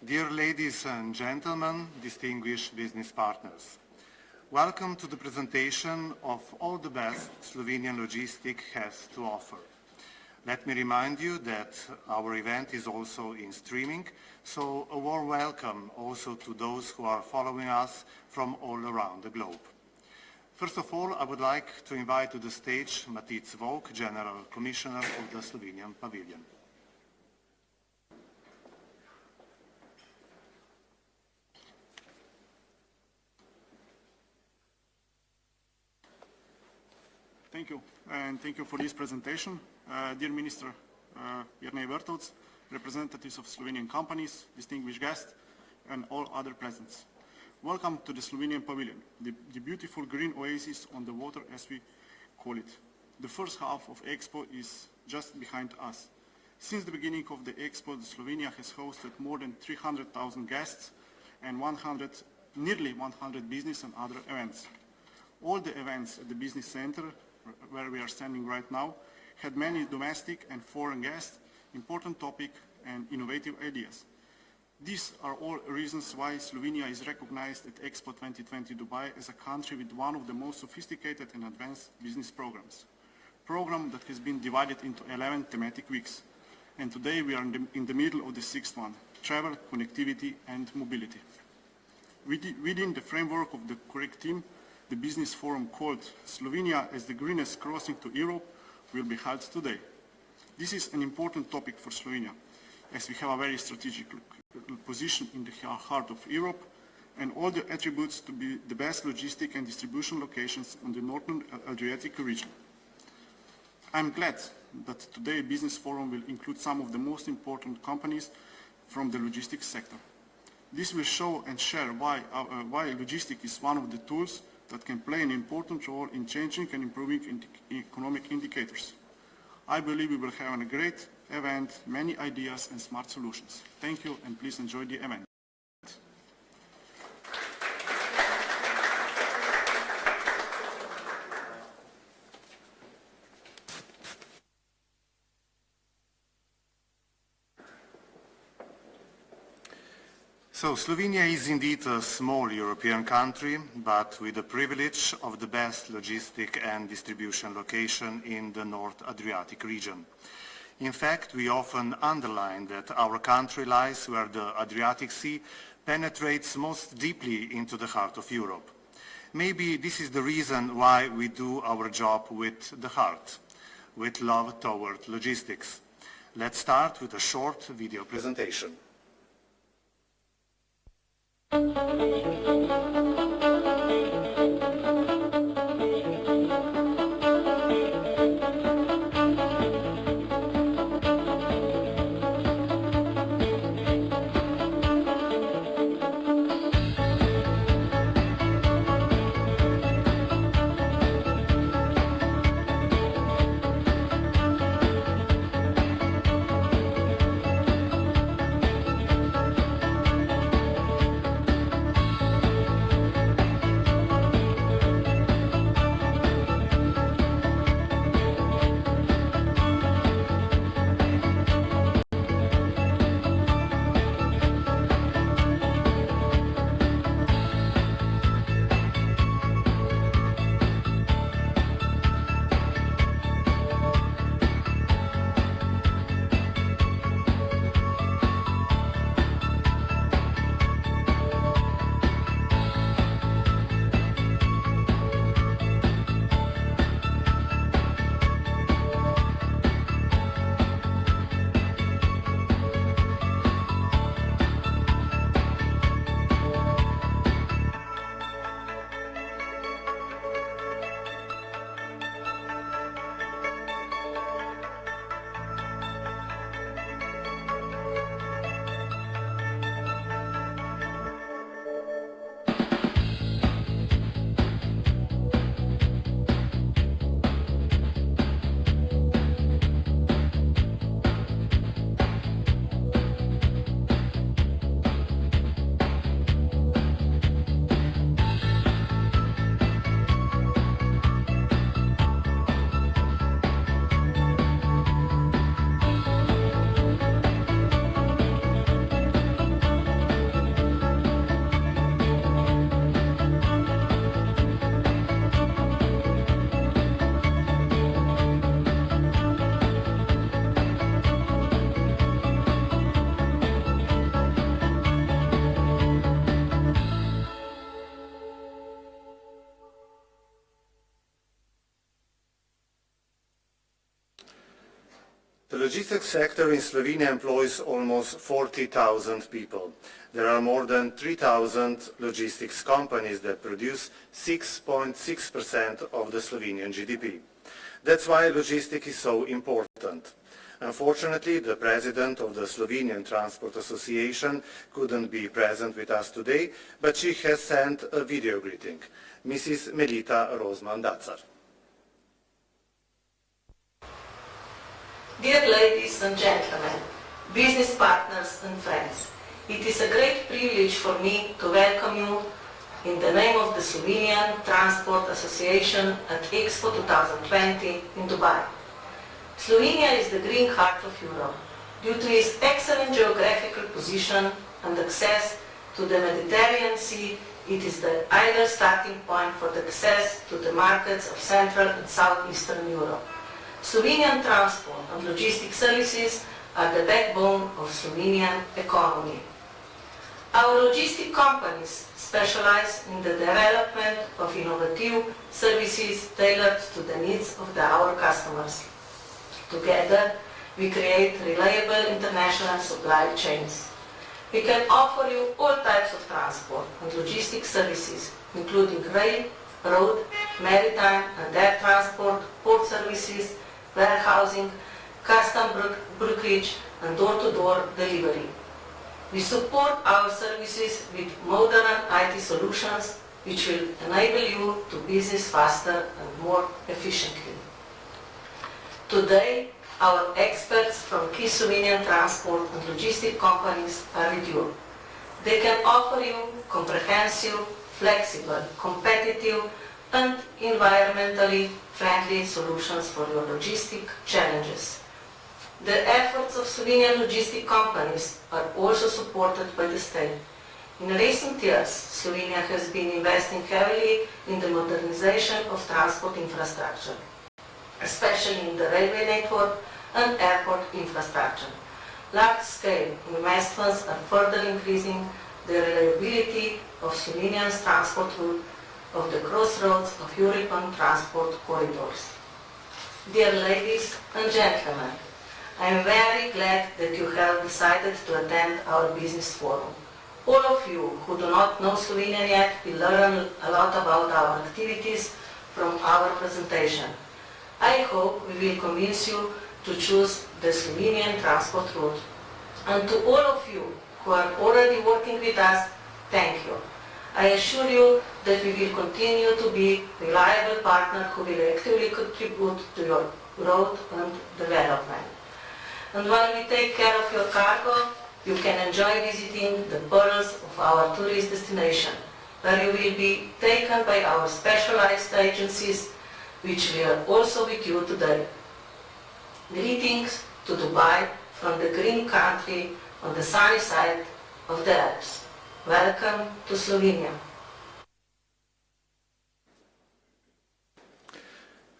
Dear ladies and gentlemen, distinguished business partners, welcome to the presentation of all the best Slovenian logistics has to offer. Let me remind you that our event is also in streaming, so a warm welcome also to those who are following us from all around the globe. First of all, I would like to invite to the stage Matic Volk, General Commissioner of the Slovenian Pavilion. Thank you, and thank you for this presentation. Dear Minister Jernej Vrtovec, representatives of Slovenian companies, distinguished guests, and all other presents. Welcome to the Slovenian Pavilion, the beautiful green oasis on the water as we call it. The first half of EXPO is just behind us. Since the beginning of the EXPO, Slovenia has hosted more than 300,000 guests and nearly 100 business and other events. All the events at the business center, where we are standing right now, had many domestic and foreign guests, important topic and innovative ideas. These are all reasons why Slovenia is recognized at EXPO 2020 Dubai as a country with one of the most sophisticated and advanced business programs. Program that has been divided into 11 thematic weeks. And today we are in the middle of the sixth one, travel, connectivity and mobility. Within the framework of the correct theme, the business forum called Slovenia as the greenest crossing to Europe will be held today. This is an important topic for Slovenia, as we have a very strategic position in the heart of Europe and all the attributes to be the best logistic and distribution locations on the northern Adriatic region. I'm glad that today business forum will include some of the most important companies from the logistics sector. This will show and share why logistics is one of the tools that can play an important role in changing and improving economic indicators. I believe we will have a great event, many ideas and smart solutions. Thank you and please enjoy the event. So Slovenia is indeed a small European country, but with the privilege of the best logistic and distribution location in the North Adriatic region. In fact, we often underline that our country lies where the Adriatic Sea penetrates most deeply into the heart of Europe. Maybe this is the reason why we do our job with the heart, with love toward logistics. Let's start with a short video presentation. The logistics sector in Slovenia employs almost 40,000 people. There are more than 3,000 logistics companies that produce 6.6% of the Slovenian GDP. That's why logistics is so important. Unfortunately, the president of the Slovenian Transport Association couldn't be present with us today, but she has sent a video greeting. Mrs. Melita Rozman-Dacar. Dear ladies and gentlemen, business partners and friends, it is a great privilege for me to welcome you in the name of the Slovenian Transport Association at EXPO 2020 in Dubai. Slovenia is the green heart of Europe. Due to its excellent geographical position and access to the Mediterranean Sea, it is the ideal starting point for the access to the markets of Central and Southeastern Europe. Slovenian transport and logistics services are the backbone of Slovenian economy. Our logistic companies specialize in the development of innovative services tailored to the needs of our customers. Together, we create reliable international supply chains. We can offer you all types of transport and logistics services, including rail, road, maritime and air transport, port services, warehousing, custom brokerage and door-to-door delivery. We support our services with modern IT solutions which will enable you to business faster and more efficiently. Today, our experts from key Slovenian transport and logistic companies are with you. They can offer you comprehensive, flexible, competitive and environmentally friendly solutions for your logistic challenges. The efforts of Slovenian logistic companies are also supported by the state. In recent years, Slovenia has been investing heavily in the modernization of transport infrastructure, especially in the railway network and airport infrastructure. Large-scale investments are further increasing the reliability of Slovenia's transport route of the crossroads of European transport corridors. Dear ladies and gentlemen, I am very glad that you have decided to attend our business forum. All of you who do not know Slovenia yet will learn a lot about our activities from our presentation. I hope we will convince you to choose the Slovenian transport route. And to all of you who are already working with us, thank you. I assure you that we will continue to be a reliable partner who will actively contribute to your growth and development. And while we take care of your cargo, you can enjoy visiting the pearls of our tourist destination, where you will be taken by our specialized agencies, which we are also with you today. Greetings to Dubai from the green country on the sunny side of the Alps. Welcome to Slovenia.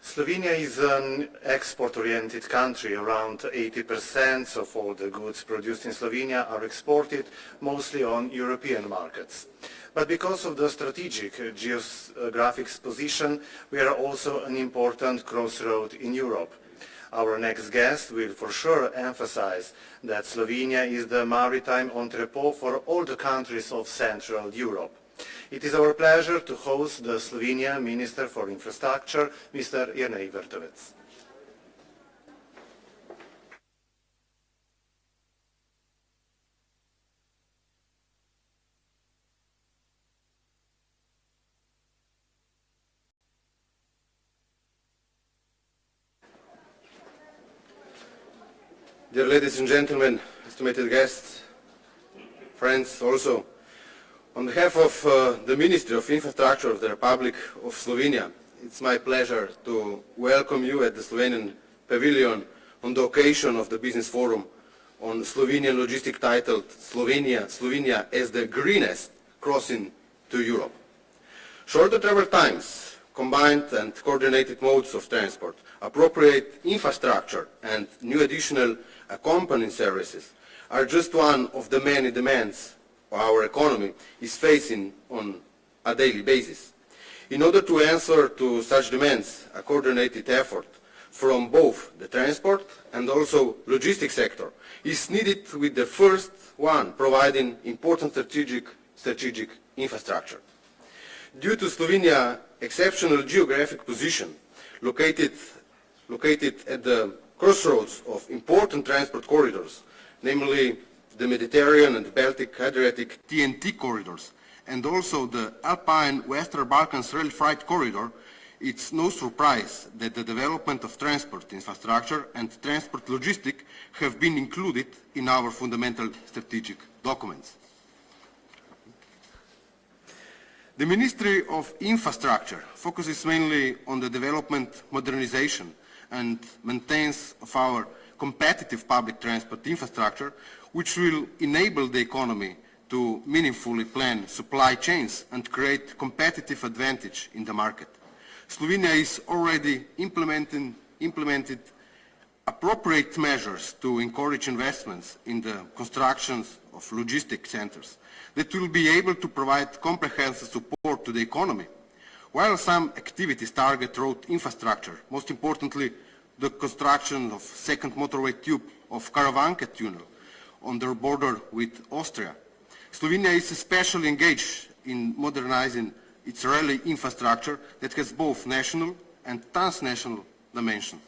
Slovenia is an export-oriented country. Around 80% of all the goods produced in Slovenia are exported, mostly on European markets. But because of the strategic geographic position, we are also an important crossroad in Europe. Our next guest will for sure emphasize that Slovenia is the maritime entrepot for all the countries of Central Europe. It is our pleasure to host the Slovenian Minister for Infrastructure, Mr. Jernej Vrtovec. Dear ladies and gentlemen, estimated guests, friends also, on behalf of the Ministry of Infrastructure of the Republic of Slovenia, it's my pleasure to welcome you at the Slovenian Pavilion on the occasion of the Business Forum on Slovenian logistic titled Slovenia as the greenest crossing to Europe. Shorter travel times, combined and coordinated modes of transport, appropriate infrastructure and new additional accompanying services are just one of the many demands our economy is facing on a daily basis. In order to answer to such demands, a coordinated effort from both the transport and also logistics sector is needed, with the first one providing important strategic infrastructure. Due to Slovenia's exceptional geographic position, located at the crossroads of important transport corridors, namely the Mediterranean and Baltic-Adriatic TNT corridors, and also the Alpine Western Balkans rail freight corridor, it's no surprise that the development of transport infrastructure and transport logistics have been included in our fundamental strategic documents. The Ministry of Infrastructure focuses mainly on the development, modernization and maintenance of our competitive public transport infrastructure, which will enable the economy to meaningfully plan supply chains and create competitive advantage in the market. Slovenia is already implemented appropriate measures to encourage investments in the construction of logistics centers that will be able to provide comprehensive support to the economy. While some activities target road infrastructure, most importantly the construction of second motorway tube of Karavanke tunnel on their border with Austria, Slovenia is especially engaged in modernizing its rail infrastructure that has both national and transnational dimensions.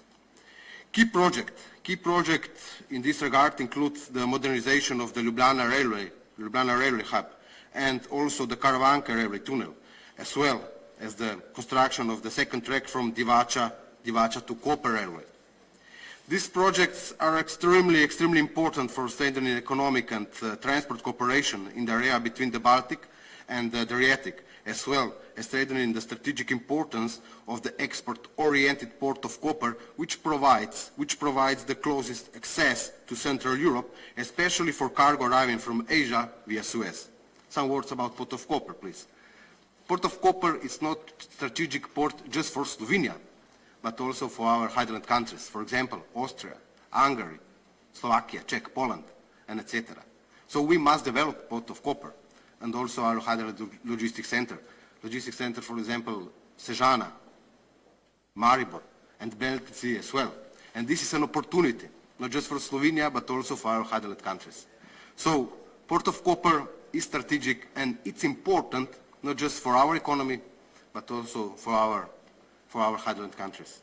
Key project in this regard includes the modernization of the Ljubljana railway hub and also the Karavanke railway tunnel, as well as the construction of the second track from Divača to Koper railway. These projects are extremely important for strengthening economic and transport cooperation in the area between the Baltic and the Adriatic, as well as strengthening the strategic importance of the export-oriented port of Koper, which provides the closest access to Central Europe, especially for cargo arriving from Asia via Suez. Some words about Port of Koper, please. Port of Koper is not strategic port just for Slovenia, but also for our highland countries, for example, Austria, Hungary, Slovakia, Czech, Poland, and etc. So we must develop Port of Koper and also our highland logistics center. Logistics center, for example, Sežana, Maribor, and Beltici as well. And this is an opportunity, not just for Slovenia, but also for our highland countries. So Port of Koper is strategic, and it's important not just for our economy, but also for our highland countries.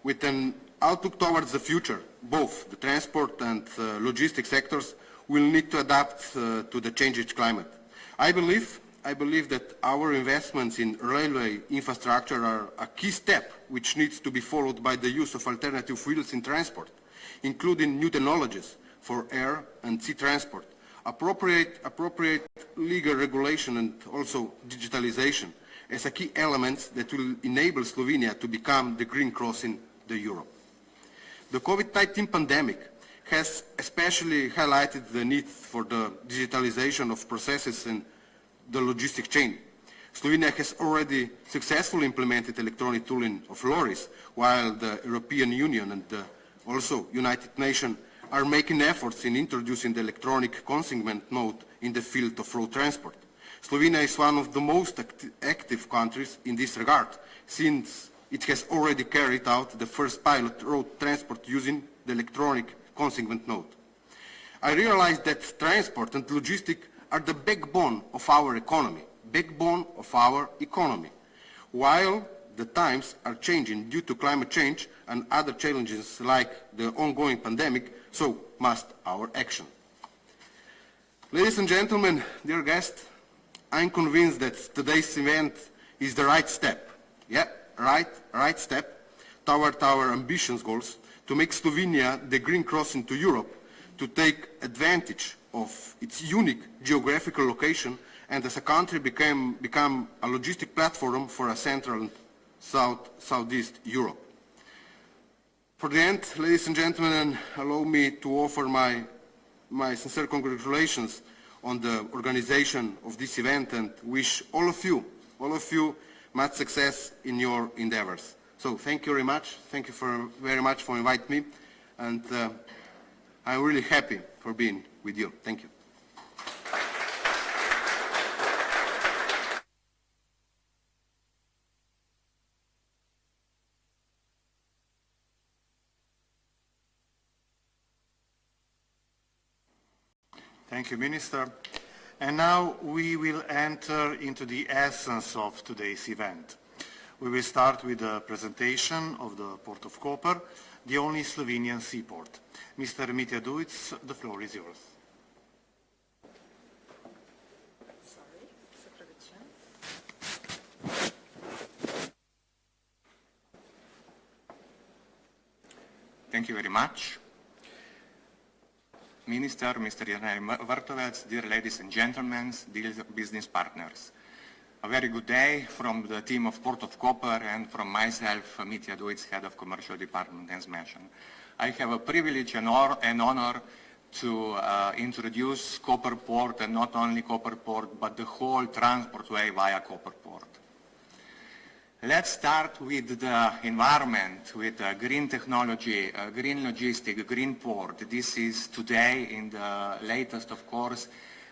With an outlook towards the future, both the transport and logistics sectors will need to adapt to the changing climate. I believe that our investments in railway infrastructure are a key step which needs to be followed by the use of alternative fuels in transport, including new technologies for air and sea transport, appropriate legal regulation and also digitalization as a key elements that will enable Slovenia to become the green cross in Europe. The COVID-19 pandemic has especially highlighted the need for the digitalization of processes in the logistic chain. Slovenia has already successfully implemented electronic tooling of lorries, while the European Union and also United Nations are making efforts in introducing the electronic consignment mode in the field of road transport. Slovenia is one of the most active countries in this regard, since it has already carried out the first pilot road transport using the electronic consignment node. I realize that transport and logistics are the backbone of our economy, While the times are changing due to climate change and other challenges like the ongoing pandemic, so must our action. Ladies and gentlemen, dear guests, I'm convinced that today's event is the right step, right step toward our ambitious goals to make Slovenia the green cross into Europe, to take advantage of its unique geographical location, and as a country become a logistic platform for a Central and Southeast Europe. For the end, ladies and gentlemen, allow me to offer my sincere congratulations on the organization of this event and wish all of you much success in your endeavors. So thank you very much. Thank you very much for inviting me, and I'm really happy for being with you. Thank you. Thank you, Minister. And now we will enter into the essence of today's event. We will start with the presentation of the Port of Koper, the only Slovenian seaport. Mr. Mitja Dujic, the floor is yours. Thank you very much. Minister, Mr. Jernej Vrtovec, dear ladies and gentlemen, dear business partners. A very good day from the team of Port of Koper and from myself, Mitja Dujic, Head of Commercial Department, as mentioned. I have a privilege and honor to introduce Koper Port, and not only Koper Port, but the whole transport way via Koper Port. Let's start with the environment, with green technology, green logistics, green port. This is today, in the latest, of course,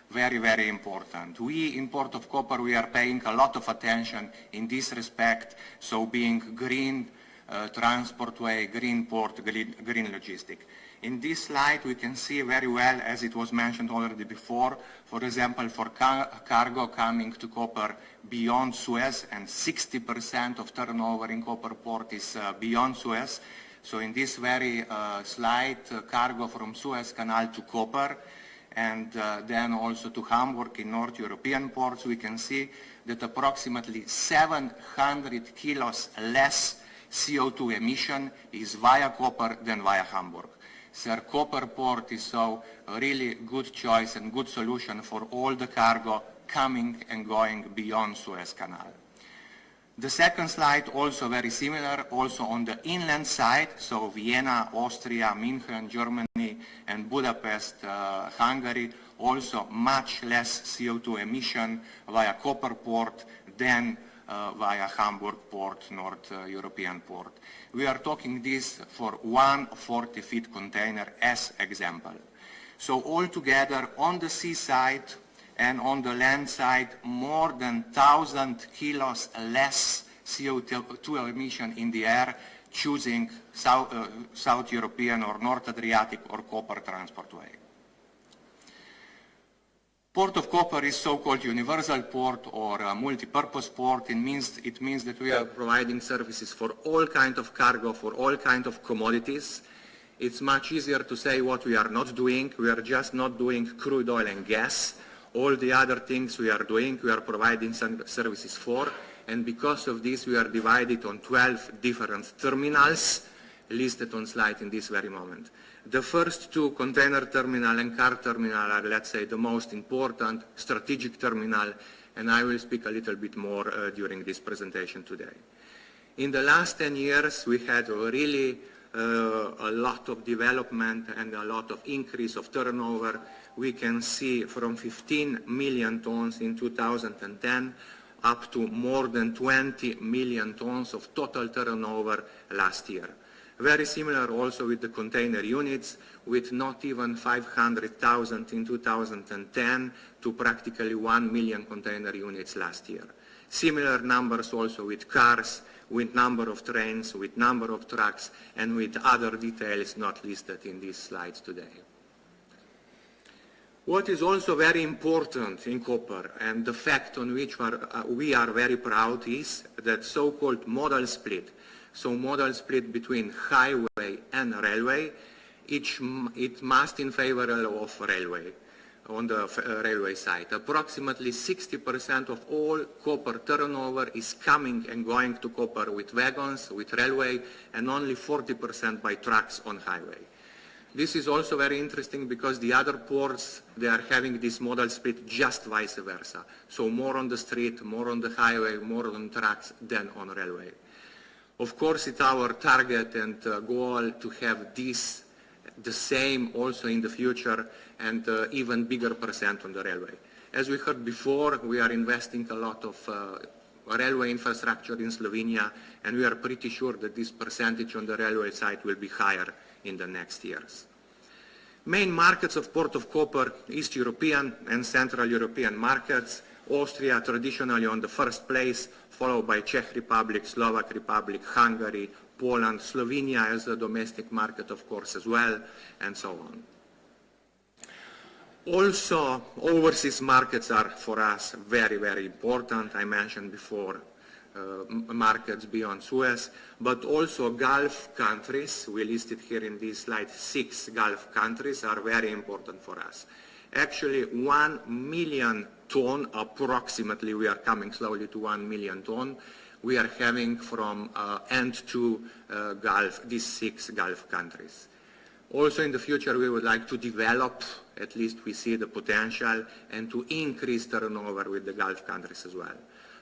very, very important. We in Port of Koper, we are paying a lot of attention in this respect, so being green transport way, green port, green logistic. In this slide we can see very well, as it was mentioned already before, for example, for cargo coming to Koper beyond Suez, and 60% of turnover in Koper Port is beyond Suez. So in this very slide, cargo from Suez Canal to Koper, and then also to Hamburg in North European ports, we can see that approximately 700 kilos less CO2 emission is via Koper than via Hamburg. So Koper Port is so a really good choice and good solution for all the cargo coming and going beyond Suez Canal. The second slide also very similar, also on the inland side, so Vienna, Austria, München, Germany, and Budapest, Hungary, also much less CO2 emission via Koper Port than via Hamburg Port, North European Port. We are talking this for 140 feet container as example. So altogether on the sea side and on the land side, more than 1,000 kilos less CO2 emission in the air, choosing South European or North Adriatic or Koper transport way. Port of Koper is so-called universal port or a multi-purpose port. It means that we are providing services for all kind of cargo, for all kind of commodities. It's much easier to say what we are not doing. We are just not doing crude oil and gas. All the other things we are doing, we are providing services for, and because of this we are divided on 12 different terminals listed on slide in this very moment. The first two, container terminal and car terminal, are, let's say, the most important strategic terminal, and I will speak a little bit more during this presentation today. In the last 10 years, we had really a lot of development and a lot of increase of turnover. We can see from 15 million tons in 2010 up to more than 20 million tons of total turnover last year. Very similar also with the container units, with not even 500,000 in 2010 to practically 1 million container units last year. Similar numbers also with cars, with number of trains, with number of trucks, and with other details not listed in these slides today. What is also very important in Koper, and the fact on which we are very proud, is that so-called modal split. So modal split between highway and railway, it must in favor of railway, on the railway side. Approximately 60% of all Koper turnover is coming and going to Koper with wagons, with railway, and only 40% by trucks on highway. This is also very interesting because the other ports, they are having this modal split just vice versa. So more on the street, more on the highway, more on trucks than on railway. Of course, it's our target and goal to have this the same also in the future, and even bigger percent on the railway. As we heard before, we are investing a lot of railway infrastructure in Slovenia, and we are pretty sure that this percentage on the railway side will be higher in the next years. Main markets of Port of Koper, East European and Central European markets. Austria traditionally on the first place, followed by Czech Republic, Slovak Republic, Hungary, Poland, Slovenia as a domestic market, of course, as well, and so on. Also, overseas markets are for us very, very important. I mentioned before markets beyond Suez, but also Gulf countries. We listed here in this slide 6 Gulf countries are very important for us. Actually, 1 million ton approximately, we are coming slowly to 1 million ton, we are having from end to these 6 Gulf countries. Also in the future we would like to develop, at least we see the potential, and to increase turnover with the Gulf countries as well.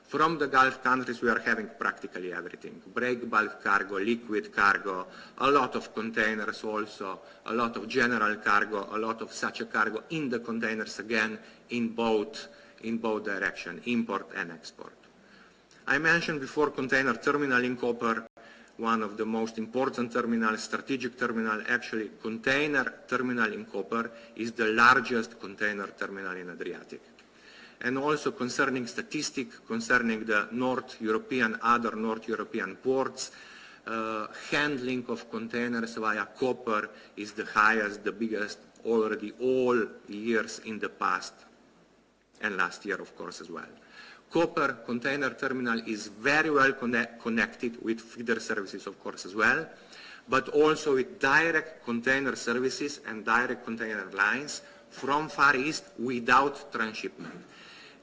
From the Gulf countries we are having practically everything. Break bulk cargo, liquid cargo, a lot of containers also, a lot of general cargo, a lot of such a cargo in the containers again in both directions, import and export. I mentioned before container terminal in Koper, one of the most important terminals, strategic terminal. Actually, container terminal in Koper is the largest container terminal in Adriatic. And also concerning statistics, concerning the other North European ports, handling of containers via Koper is the highest, the biggest already all years in the past, and last year of course as well. Koper container terminal is very well connected with feeder services of course as well, but also with direct container services and direct container lines from Far East without transshipment.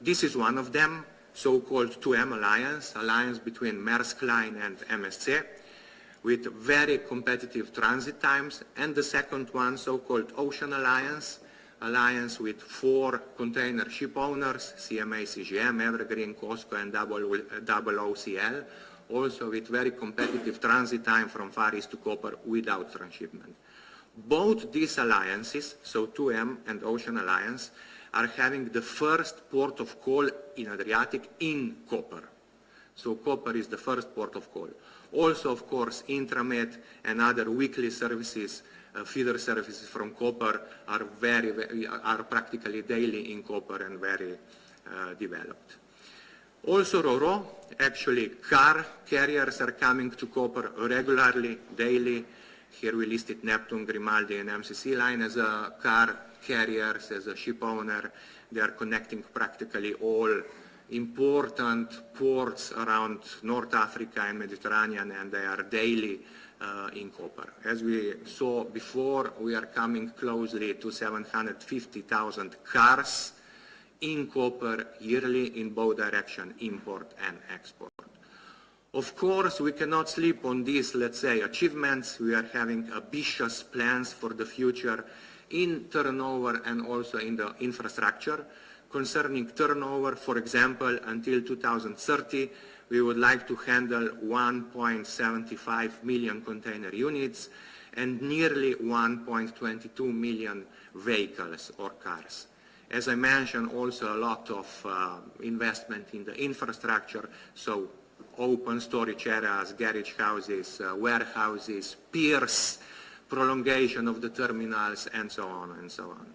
This is one of them, so-called 2M alliance between Maersk Line and MSC, with very competitive transit times, and the second one, so-called Ocean Alliance with 4 container ship owners, CMA, CGM, Evergreen, COSCO, and OOCL, also with very competitive transit time from Far East to Koper without transshipment. Both these alliances, so 2M and Ocean Alliance, are having the first port of call in Adriatic in Koper. So Koper is the first port of call. Also, of course, Intramed and other weekly services, feeder services from Koper are practically daily in Koper and very developed. Also Ro-Ro, actually car carriers are coming to Koper regularly, daily. Here we listed Neptune, Grimaldi and MCC line as a car carriers, as a ship owner. They are connecting practically all important ports around North Africa and Mediterranean, and they are daily in Koper. As we saw before, we are coming closely to 750,000 cars in Koper yearly in both directions, import and export. Of course, we cannot sleep on these, let's say, achievements. We are having ambitious plans for the future in turnover and also in the infrastructure. Concerning turnover, for example, until 2030, we would like to handle 1.75 million container units and nearly 1.22 million vehicles or cars. As I mentioned, also a lot of investment in the infrastructure, so open storage areas, garage houses, warehouses, piers, prolongation of the terminals, and so on and so on.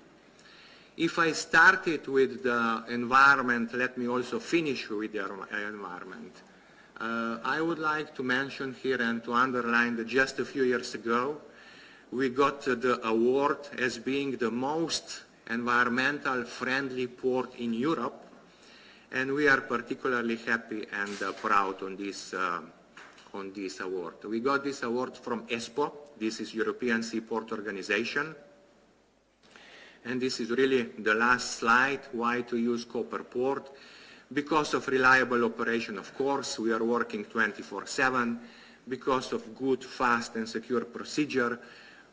If I started with the environment, let me also finish with the environment. I would like to mention here and to underline that just a few years ago, we got the award as being the most environmental friendly port in Europe, and we are particularly happy and proud on this award. We got this award from EXPO. This is European Seaport Organization. And this is really the last slide, why to use Koper Port. Because of reliable operation, of course, we are working 24/7, because of good, fast and secure procedure,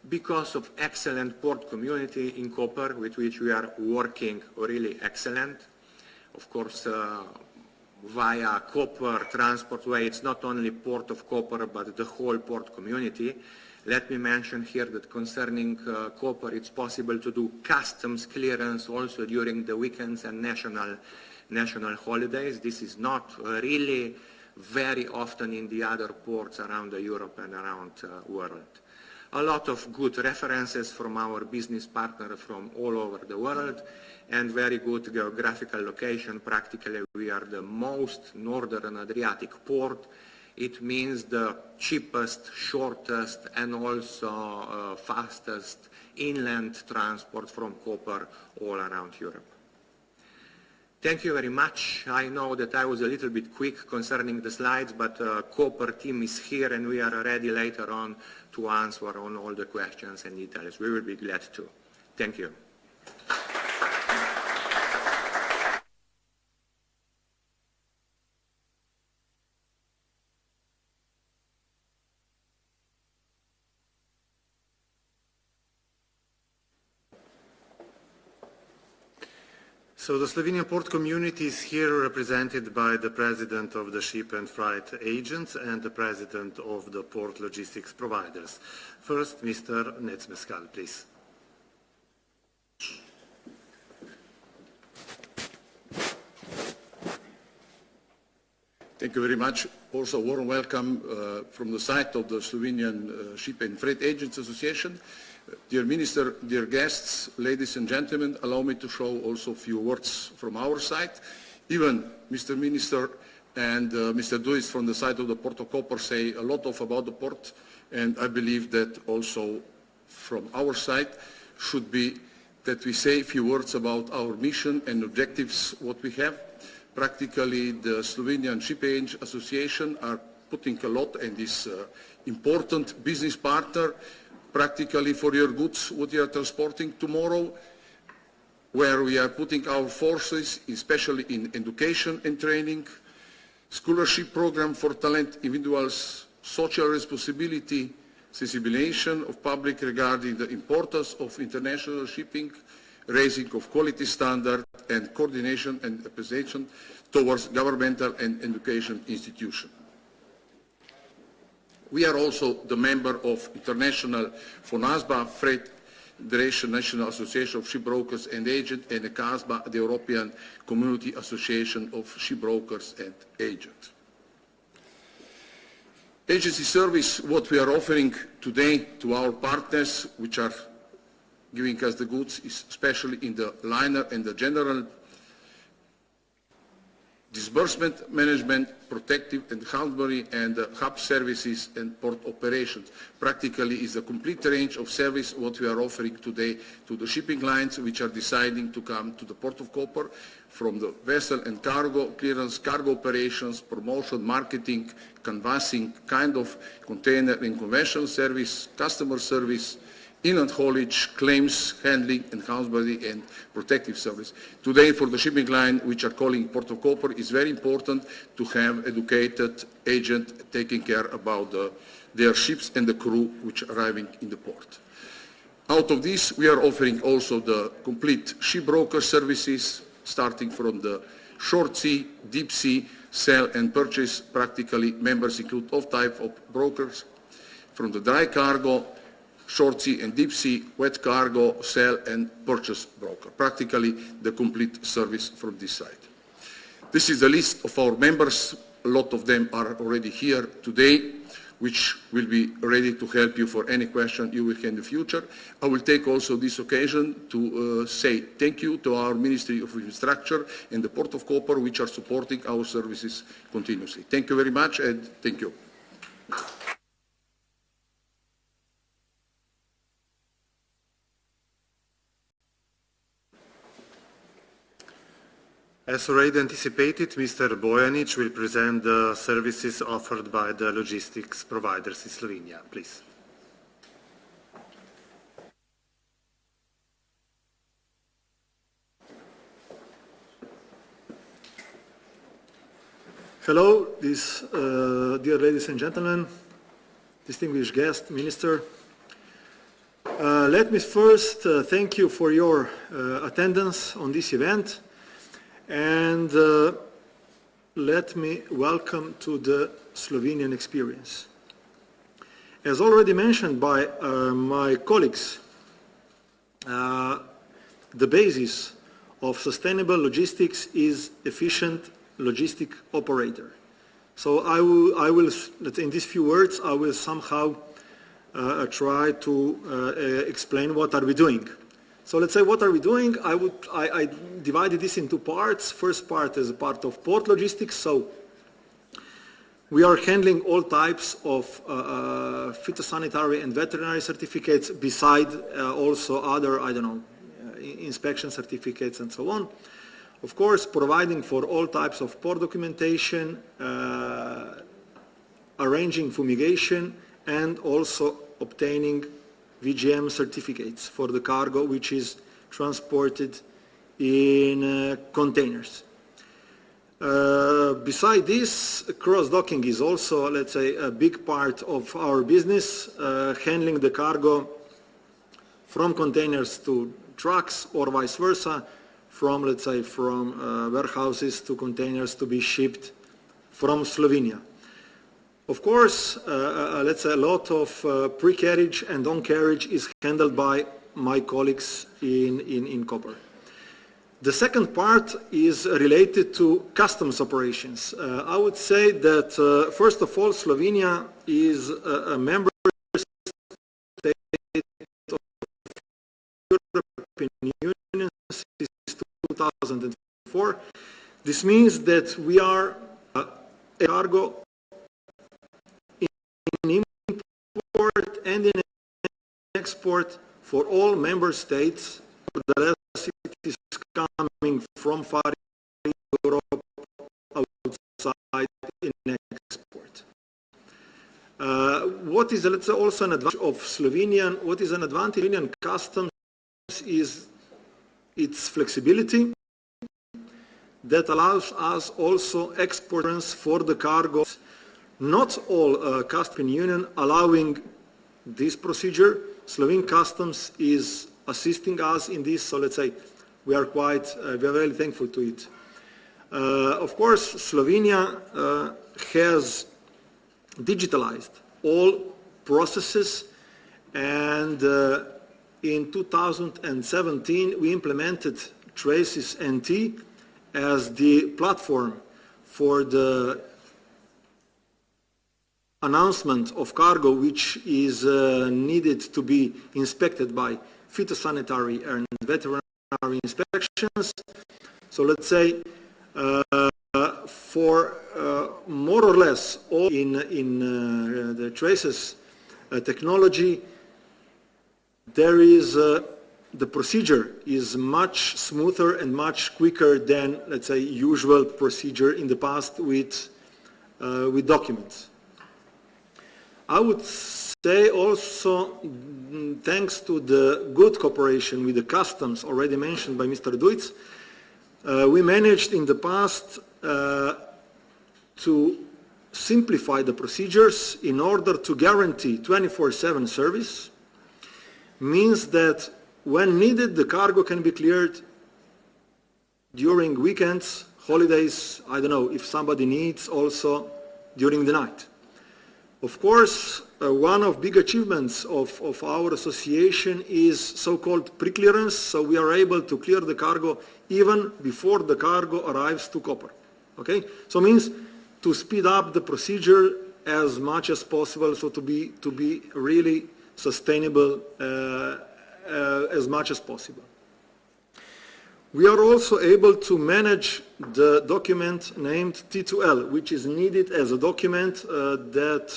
because of excellent port community in Koper, with which we are working really excellent. Of course, via Koper transportway, it's not only Port of Koper, but the whole port community. Let me mention here that concerning Koper, it's possible to do customs clearance also during the weekends and national holidays. This is not really very often in the other ports around Europe and around the world. A lot of good references from our business partners from all over the world, and very good geographical location. Practically, we are the most northern Adriatic port It means the cheapest, shortest, and also fastest inland transport from copper all around Europe. Thank you very much. I know that I was a little bit quick concerning the slides, but copper team is here and we are ready later on to answer on all the questions and details. We will be glad to. Thank you. So the Slovenian port community is here represented by the president of the ship and freight agents and the president of the port logistics providers. First, Mr. Necmeskal, please. Thank you very much. Also, a warm welcome from the side of the Slovenian Ship and Freight Agents Association. Dear Minister, dear guests, ladies and gentlemen, allow me to show also a few words from our side. Even Mr. Minister and Mr. Duis from the side of the Port of Koper say a lot about the port, and I believe that also from our side should be that we say a few words about our mission and objectives, what we have. Practically, the Slovenian Ship Agents Association are putting a lot in this important business partner practically for your goods, what you are transporting tomorrow, where we are putting our forces, especially in education and training, scholarship program for talent individuals, social responsibility, sensibilization of public regarding the importance of international shipping, raising of quality standard, and coordination and appreciation towards governmental and education institutions. We are also the member of International FONASBA, Freight Federation National Association of Shipbrokers and Agents, and the CASBA, the European Community Association of Shipbrokers and Agents. Agency service, what we are offering today to our partners, which are giving us the goods, is especially in the liner and the general disbursement management, protective and housebury, and hub services and port operations. Practically is a complete range of service what we are offering today to the shipping lines which are deciding to come to the Port of Koper, from the vessel and cargo clearance, cargo operations, promotion, marketing, canvassing, kind of container and conventional service, customer service, inland haulage, claims handling, and housebury and protective service. Today, for the shipping line, which are calling Port of Koper, it's very important to have educated agent taking care about their ships and the crew which are arriving in the port. Out of this, we are offering also the complete shipbroker services, starting from the short sea, deep sea, sell and purchase. Practically, members include all types of brokers, from the dry cargo, short sea and deep sea, wet cargo, sell and purchase broker. Practically the complete service from this side. This is the list of our members. A lot of them are already here today, which will be ready to help you for any question you will have in the future. I will take also this occasion to say thank you to our Ministry of Infrastructure and the Port of Koper, which are supporting our services continuously. Thank you very much, and thank you. As already anticipated, Mr. Bojanic will present the services offered by the logistics providers in Slovenia. Please. Hello, dear ladies and gentlemen, distinguished guest, Minister. Let me first thank you for your attendance on this event. And let me welcome to the Slovenian experience. As already mentioned by my colleagues, the basis of sustainable logistics is efficient logistic operator. So I will, in these few words, I will somehow try to explain what are we doing. So let's say, what are we doing? I divided this into parts. First part is a part of port logistics. So We are handling all types of phytosanitary and veterinary certificates, beside also other, inspection certificates and so on. Of course, providing for all types of port documentation, arranging fumigation, and also obtaining VGM certificates for the cargo which is transported in containers. Beside this, cross-docking is also, let's say, a big part of our business, handling the cargo from containers to trucks or vice versa, from, let's say, from warehouses to containers to be shipped from Slovenia. Of course, let's say a lot of pre-carriage and on-carriage is handled by my colleagues in Koper. The second part is related to customs operations. I would say that, first of all, Slovenia is a member state of the European Union since 2004. This means that we are a cargo in import and in export for all member states. The rest it is coming from far Europe outside in export. What is, let's say, also an advantage of Slovenian, what is an advantage of Slovenian customs is its flexibility that allows us also exports for the cargoes. Not all customs union allowing this procedure. Slovene customs is assisting us in this, so let's say we are very thankful to it. Of course, Slovenia has digitalized all processes, and in 2017 we implemented Traces NT as the platform for the announcement of cargo which is needed to be inspected by phytosanitary and veterinary inspections. So let's say for more or less all in the Traces technology, there is the procedure is much smoother and much quicker than, let's say, usual procedure in the past with documents. I would say also, thanks to the good cooperation with the customs already mentioned by Mr. Duitz, we managed in the past to simplify the procedures in order to guarantee 24/7 service. Means that when needed, the cargo can be cleared during weekends, holidays, I don't know, if somebody needs also during the night. Of course, one of big achievements of our association is so-called pre-clearance, so we are able to clear the cargo even before the cargo arrives to Koper. Okay? So it means to speed up the procedure as much as possible, so to be really sustainable as much as possible. We are also able to manage the document named T2L, which is needed as a document that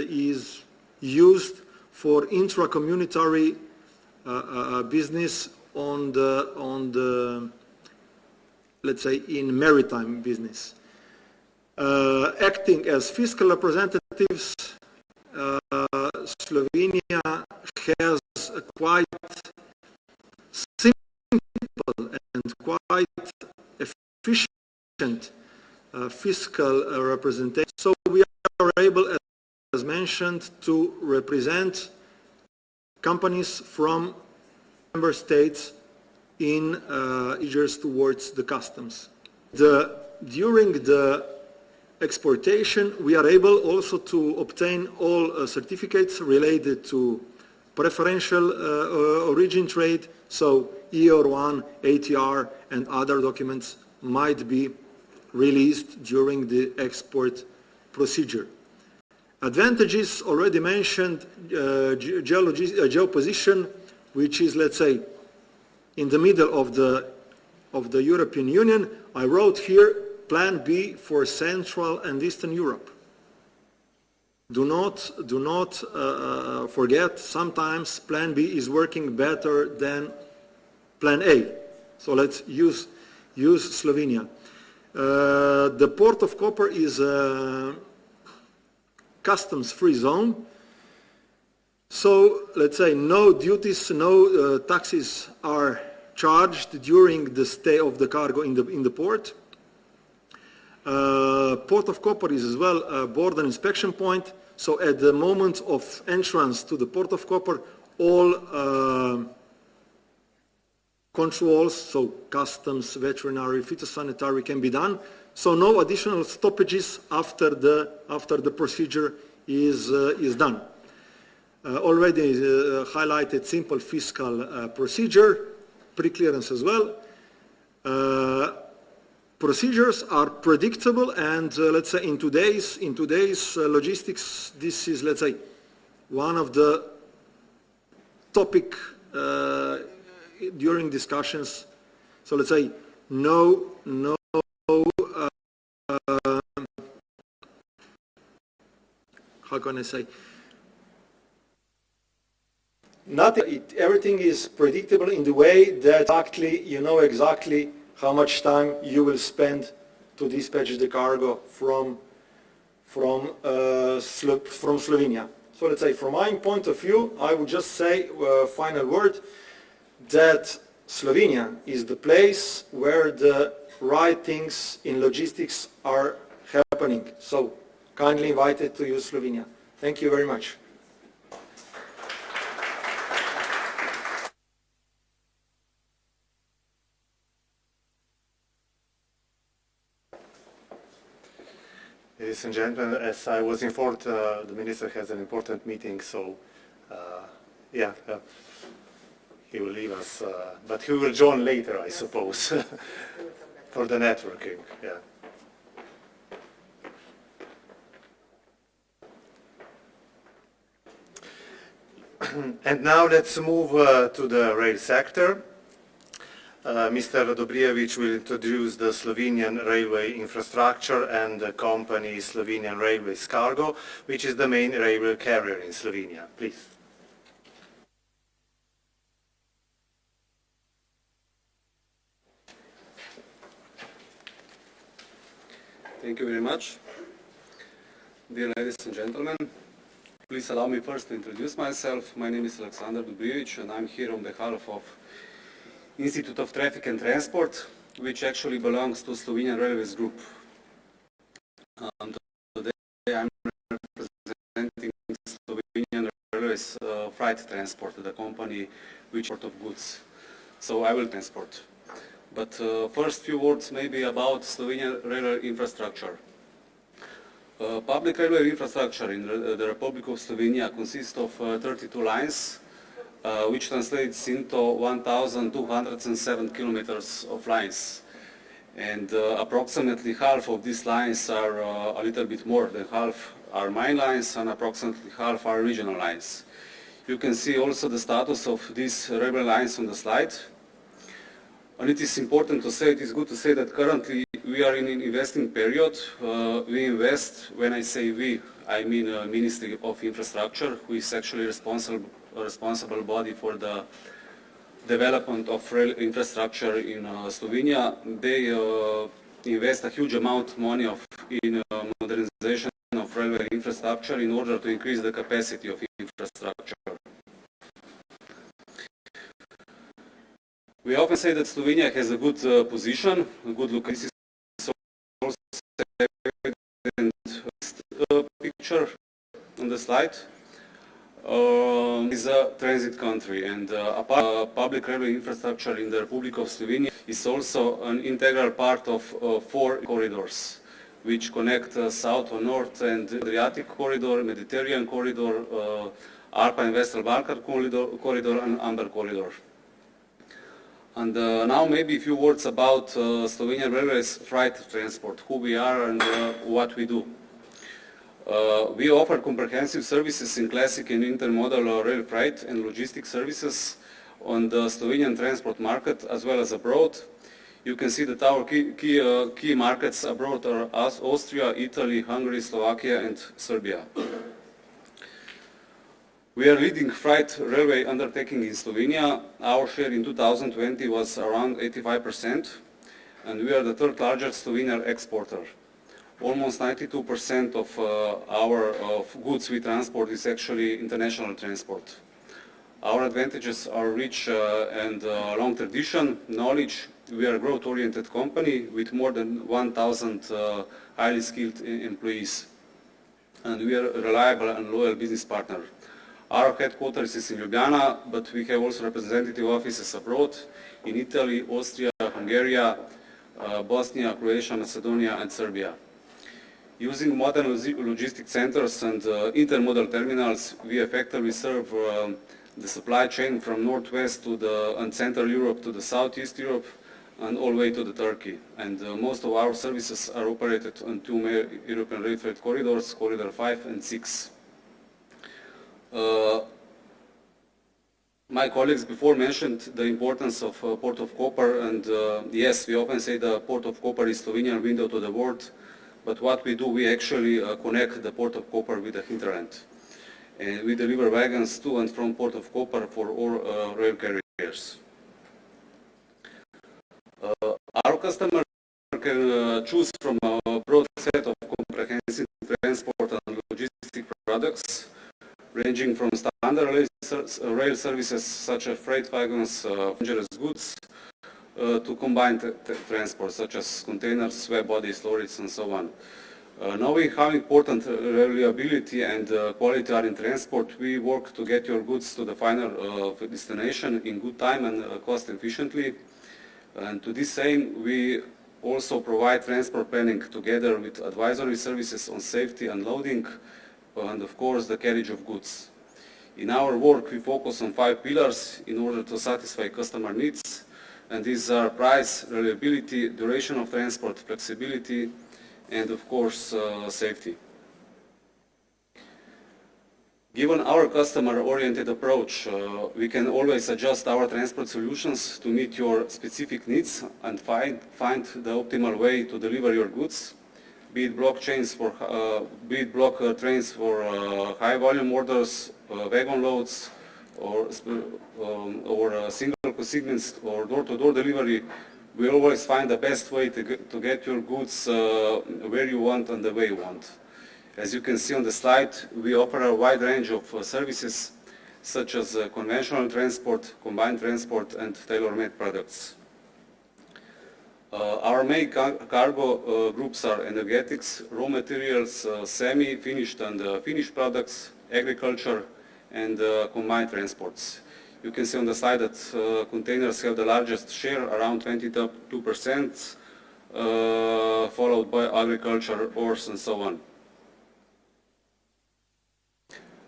is used for intra-communitary business on the, let's say, in maritime business. Acting as fiscal representatives, Slovenia has a quite simple and quite efficient fiscal representation. So we are able, as mentioned, to represent companies from member states in procedures towards the customs. During the exportation, we are able also to obtain all certificates related to preferential origin trade, so EOR1, ATR, and other documents might be released during the export procedure. Advantages already mentioned, geoposition, which is, let's say, in the middle of the European Union. I wrote here Plan B for Central and Eastern Europe. do not forget, sometimes Plan B is working better than Plan A. So let's use Slovenia. The Port of Koper is a customs-free zone. So let's say no duties, no taxes are charged during the stay of the cargo in the port. Port of Koper is as well a border inspection point. So at the moment of entrance to the Port of Koper, all controls, so customs, veterinary, phytosanitary can be done. So no additional stoppages after the procedure is done. Already highlighted simple fiscal procedure, pre-clearance as well. Procedures are predictable, and let's say in today's logistics, this is, let's say, one of the topic during discussions. So let's say how can I say? Everything is predictable in the way that you know exactly how much time you will spend to dispatch the cargo from Slovenia. So let's say from my point of view, I would just say final word that Slovenia is the place where the right things in logistics are happening. So kindly invited to use Slovenia. Thank you very much. Ladies and gentlemen, as I was informed, the Minister has an important meeting, so he will leave us, but he will join later, I suppose, for the networking. Yeah. And now let's move to the rail sector. Mr. Dobrijević will introduce the Slovenian railway infrastructure and the company Slovenian Railways Cargo, which is the main railway carrier in Slovenia. Please. Thank you very much. Dear ladies and gentlemen, please allow me first to introduce myself. My name is Alexander Dobrijević, and I'm here on behalf of Institute of Traffic and Transport, which actually belongs to Slovenian Railways Group. Today I'm representing Slovenian Railways Freight Transport, the company which transport of goods. So I will transport. But first few words maybe about Slovenian railway infrastructure. Public railway infrastructure in the Republic of Slovenia consists of 32 lines, which translates into 1,207 kilometers of lines. And approximately half of these lines are a little bit more than half are main lines, and approximately half are regional lines. You can see also the status of these railway lines on the slide. And it is important to say, it is good to say that currently we are in an investing period. We invest, when I say we, I mean Ministry of Infrastructure, who is actually responsible body for the development of rail infrastructure in Slovenia. They invest a huge amount of money in modernization of railway infrastructure in order to increase the capacity of infrastructure. We often say that Slovenia has a good position, a good look. This is also evident picture on the slide. Is a transit country, and public railway infrastructure in the Republic of Slovenia is also an integral part of 4 corridors, which connect south or north, and Adriatic corridor, Mediterranean corridor, Alpine Western Balkan corridor, and Amber corridor. And now maybe a few words about Slovenian Railways Freight Transport, who we are and what we do. We offer comprehensive services in classic and intermodal rail freight and logistics services on the Slovenian transport market as well as abroad. You can see that our key markets abroad are Austria, Italy, Hungary, Slovakia and Serbia. We are leading freight railway undertaking in Slovenia. Our share in 2020 was around 85%, and we are the third largest Slovenian exporter. Almost 92% of our goods we transport is actually international transport. Our advantages are rich and long tradition, knowledge. We are a growth-oriented company with more than 1,000 highly skilled employees. And we are a reliable and loyal business partner. Our headquarters is in Ljubljana, but we have also representative offices abroad in Italy, Austria, Hungary, Bosnia, Croatia, Macedonia, and Serbia. Using modern logistic centers and intermodal terminals, we effectively serve the supply chain from northwest to and Central Europe to the Southeast Europe and all the way to the Turkey. And most of our services are operated on two European rail freight corridors, Corridor 5 and 6. My colleagues before mentioned the importance of Port of Koper, and yes, we often say the Port of Koper is Slovenian window to the world, but what we do, we actually connect the Port of Koper with the hinterland. And we deliver wagons to and from Port of Koper for all rail carriers. Our customers can choose from a broad set of comprehensive transport and logistic products, ranging from standard rail services such as freight wagons, dangerous goods, to combined transport such as containers, web bodies, lorries, and so on. Knowing how important reliability and quality are in transport, we work to get your goods to the final destination in good time and cost efficiently. And to this aim, we also provide transport planning together with advisory services on safety and loading, and of course the carriage of goods. In our work, we focus on 5 pillars in order to satisfy customer needs, and these are price, reliability, duration of transport, flexibility, and of course safety. Given our customer-oriented approach, we can always adjust our transport solutions to meet your specific needs and find the optimal way to deliver your goods, be it block trains for high volume orders, wagon loads, or single consignments or door-to-door delivery. We always find the best way to get your goods where you want and the way you want. As you can see on the slide, we offer a wide range of services such as conventional transport, combined transport, and tailor-made products. Our main cargo groups are energetics, raw materials, semi-finished and finished products, agriculture, and combined transports. You can see on the slide that containers have the largest share, around 22%, followed by agriculture, ores, and so on.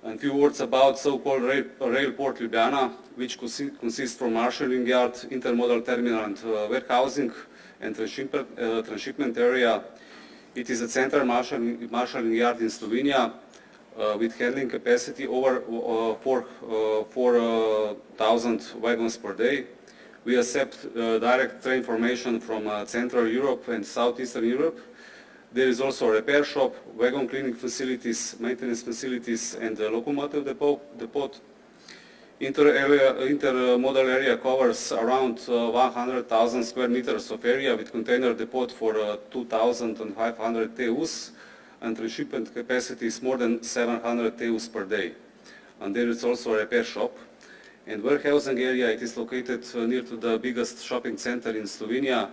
And a few words about so-called rail port Ljubljana, which consists from marshalling yard, intermodal terminal, and warehousing and transshipment area. It is a central marshalling yard in Slovenia with handling capacity over 4,000 wagons per day. We accept direct train formation from Central Europe and Southeastern Europe. There is also a repair shop, wagon cleaning facilities, maintenance facilities, and a locomotive depot. Intermodal area covers around 100,000 square meters of area with container depot for 2,500 TEUs, and transshipment capacity is more than 700 TEUs per day. And there is also a repair shop. And warehousing area, it is located near to the biggest shopping center in Slovenia,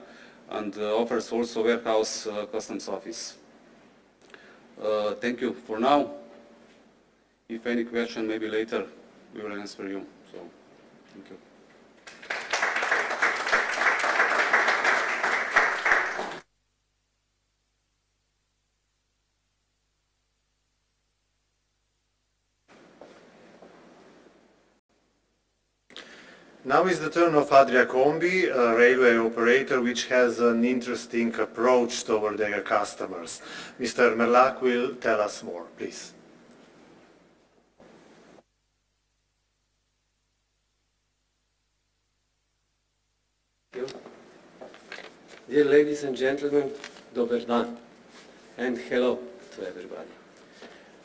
and offers also warehouse customs office. Thank you for now. If any question, maybe later we will answer you. So, thank you. Now is the turn of Adria Combi, a railway operator which has an interesting approach toward their customers. Mr. Merlak will tell us more, please. Thank you. Dear ladies and gentlemen, dober dan, and hello to everybody.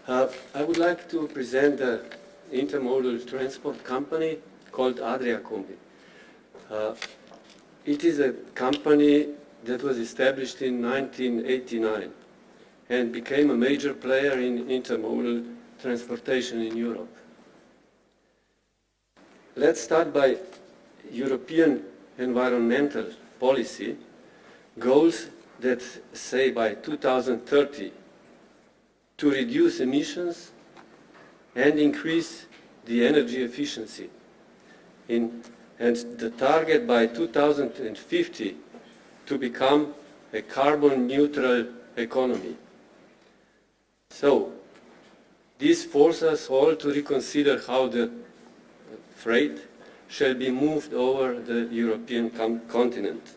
I would like to present the intermodal transport company called Adriacombi. It is a company that was established in 1989 and became a major player in intermodal transportation in Europe. Let's start by European environmental policy goals that say by 2030 to reduce emissions and increase the energy efficiency. And the target by 2050 to become a carbon neutral economy. So, this forces us all to reconsider how the freight shall be moved over the European continent.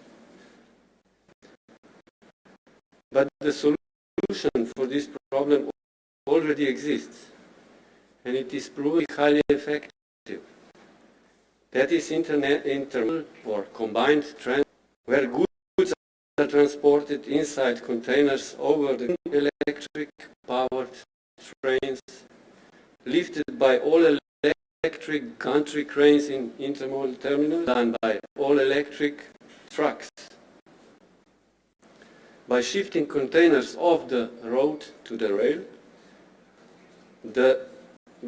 But the solution for this problem already exists, and it is proving highly effective. That is intermodal or combined transport, where goods are transported inside containers over the electric-powered trains, lifted by all electric country cranes in intermodal terminals, done by all electric trucks. By shifting containers off the road to the rail, the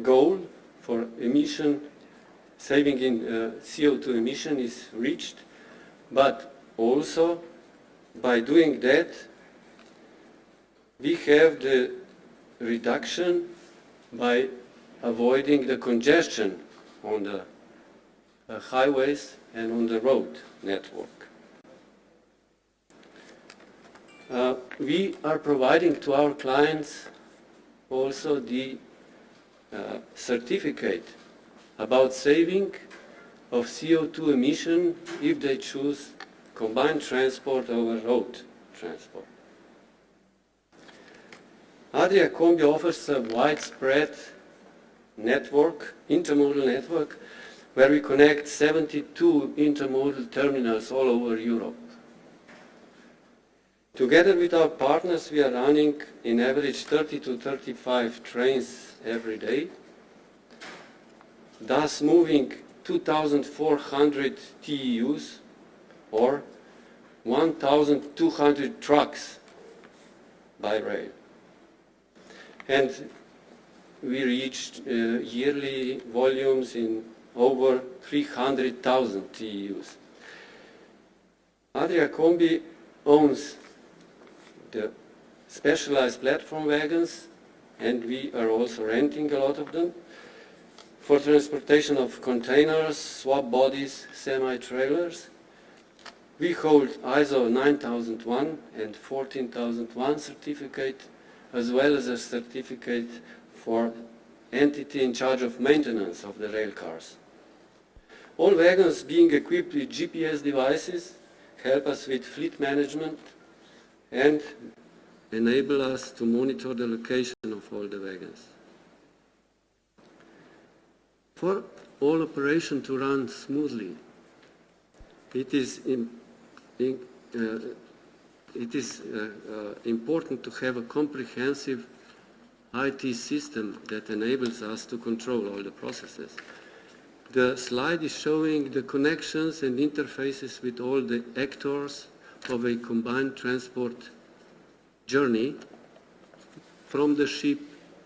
goal for emission saving in CO2 emission is reached, but also by doing that we have the reduction by avoiding the congestion on the highways and on the road network. We are providing to our clients also the certificate about saving of CO2 emission if they choose combined transport over road transport. Adriacombi offers a widespread network, intermodal network, where we connect 72 intermodal terminals all over Europe. Together with our partners, we are running in average 30 to 35 trains every day, thus moving 2,400 TEUs or 1,200 trucks by rail. And we reached yearly volumes in over 300,000 TEUs. Adriacombi owns the specialized platform wagons, and we are also renting a lot of them for transportation of containers, swap bodies, semi-trailers. We hold ISO 9001 and 14001 certificate, as well as a certificate for entity in charge of maintenance of the rail cars. All wagons being equipped with GPS devices help us with fleet management and enable us to monitor the location of all the wagons. For all operation to run smoothly, it is important to have a comprehensive IT system that enables us to control all the processes. The slide is showing the connections and interfaces with all the actors of a combined transport journey from the ship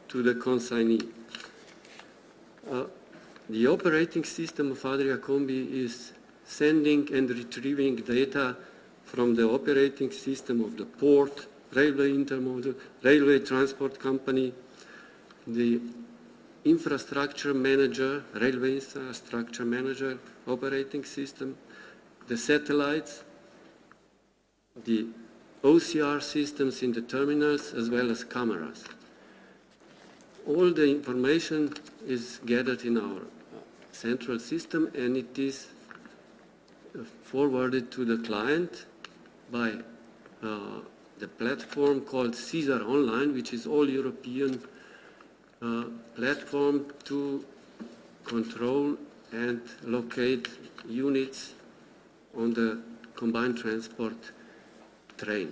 to the consignee. The operating system of Adriacombi is sending and retrieving data from the operating system of the port, railway intermodal, railway transport company, the infrastructure manager, railway infrastructure manager operating system, the satellites, the OCR systems in the terminals, as well as cameras. All the information is gathered in our central system, and it is forwarded to the client by the platform called Caesar Online, which is all European platform to control and locate units on the combined transport train.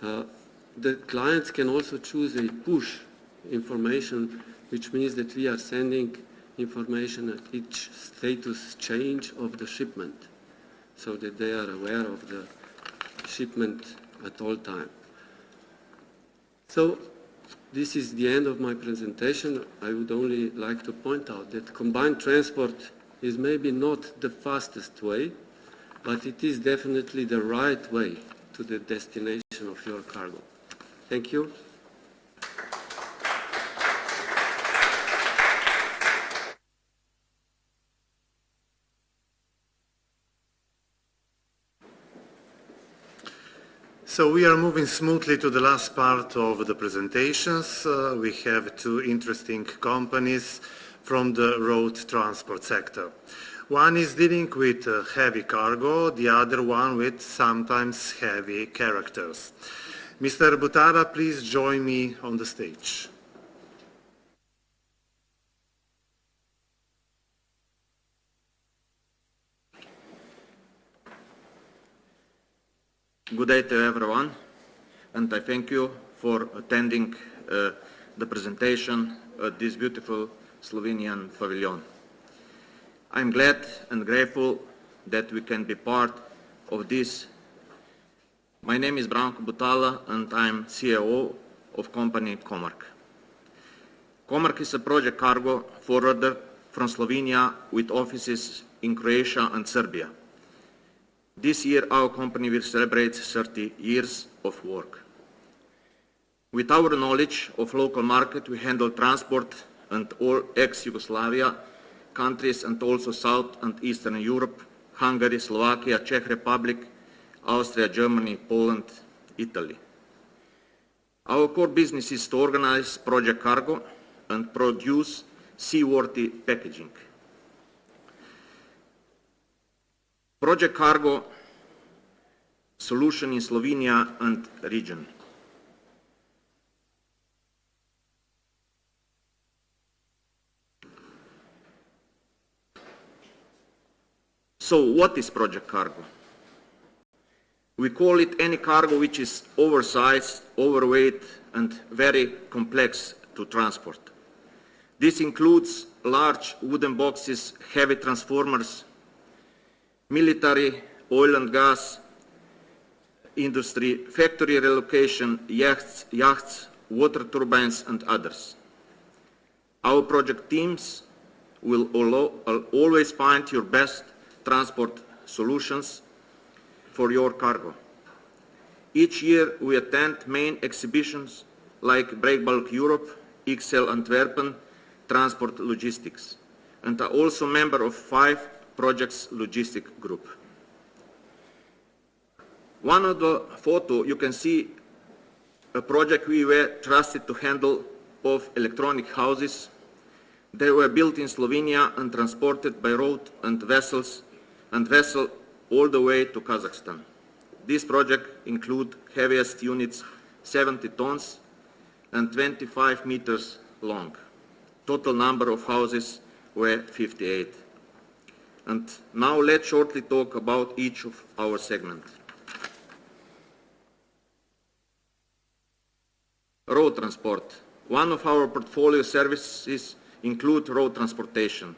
The clients can also choose a push information which means that we are sending information at each status change of the shipment, so that they are aware of the shipment at all time. So this is the end of my presentation. I would only like to point out that combined transport is maybe not the fastest way, but it is definitely the right way to the destination of your cargo. Thank you. So we are moving smoothly to the last part of the presentations. We have two interesting companies from the road transport sector. One is dealing with heavy cargo, the other one with sometimes heavy characters. Mr. Butala, please join me on the stage. Good day to everyone, and I thank you for attending the presentation at this beautiful Slovenian Pavilion. I'm glad and grateful that we can be part of this. My name is Branko Butala and I'm CEO of company Comarch. Comarch is a project cargo forwarder from Slovenia with offices in Croatia and Serbia. This year our company will celebrate 30 years of work. With our knowledge of local market, we handle transport and all ex-Yugoslavia countries and also South and Eastern Europe, Hungary, Slovakia, Czech Republic, Austria, Germany, Poland, Italy. Our core business is to organize project cargo and produce seaworthy packaging. Project cargo solution in Slovenia and region. So what is project cargo? We call it any cargo which is oversized, overweight and very complex to transport. This includes large wooden boxes, heavy transformers, military, oil and gas industry, factory relocation, yachts, water turbines and others. Our project teams will always find your best transport solutions for your cargo. Each year we attend main exhibitions like Breakbulk Europe, XL Antwerpen, Transport Logistics, and are also member of 5 projects logistic group. One of the photo you can see a project we were trusted to handle of electronic houses. They were built in Slovenia and transported by road and vessel all the way to Kazakhstan. This project include heaviest units 70 tons and 25 meters long. Total number of houses were 58. And now let's shortly talk about each of our segments. Road transport. One of our portfolio services include road transportation.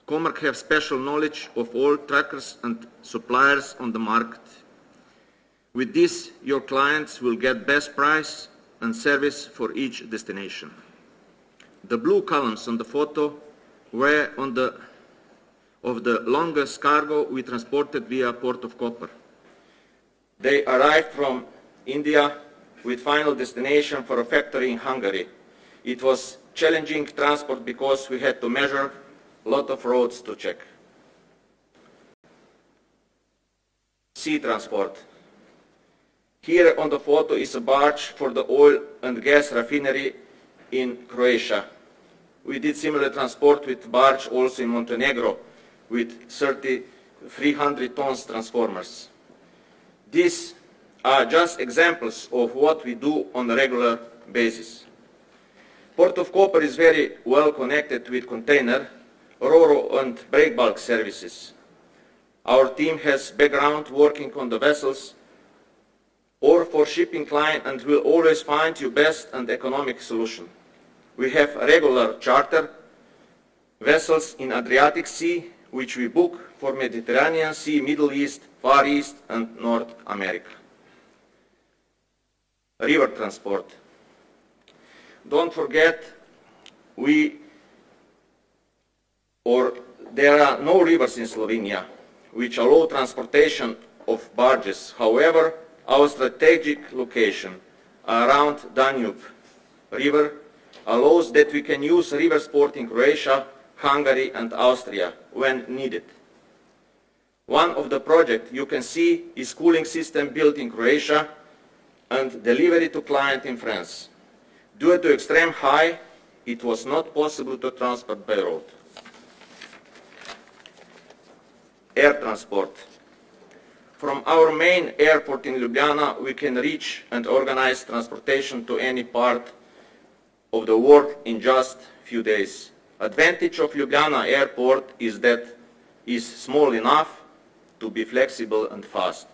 Comarch have special knowledge of all trackers and suppliers on the market. With this, your clients will get best price and service for each destination. The blue columns on the photo were of the longest cargo we transported via Port of Koper. They arrived from India with final destination for a factory in Hungary. It was challenging transport because we had to measure a lot of roads to check. Sea transport. Here on the photo is a barge for the oil and gas refinery in Croatia. We did similar transport with barge also in Montenegro with 300 tons transformers. These are just examples of what we do on a regular basis. Port of Koper is very well connected with container, ro-ro and breakbulk services. Our team has background working on the vessels or for shipping line and will always find you best and economic solution. We have regular charter vessels in Adriatic Sea, which we book for Mediterranean Sea, Middle East, Far East, and North America. River transport. Don't forget, there are no rivers in Slovenia which allow transportation of barges. However, our strategic location around Danube River allows that we can use river sport in Croatia, Hungary and Austria when needed. One of the projects you can see is cooling system built in Croatia and delivery to client in France. Due to extreme high, it was not possible to transport by road. Air transport. From our main airport in Ljubljana, we can reach and organize transportation to any part of the world in just a few days. Advantage of Ljubljana airport is that it is small enough to be flexible and fast.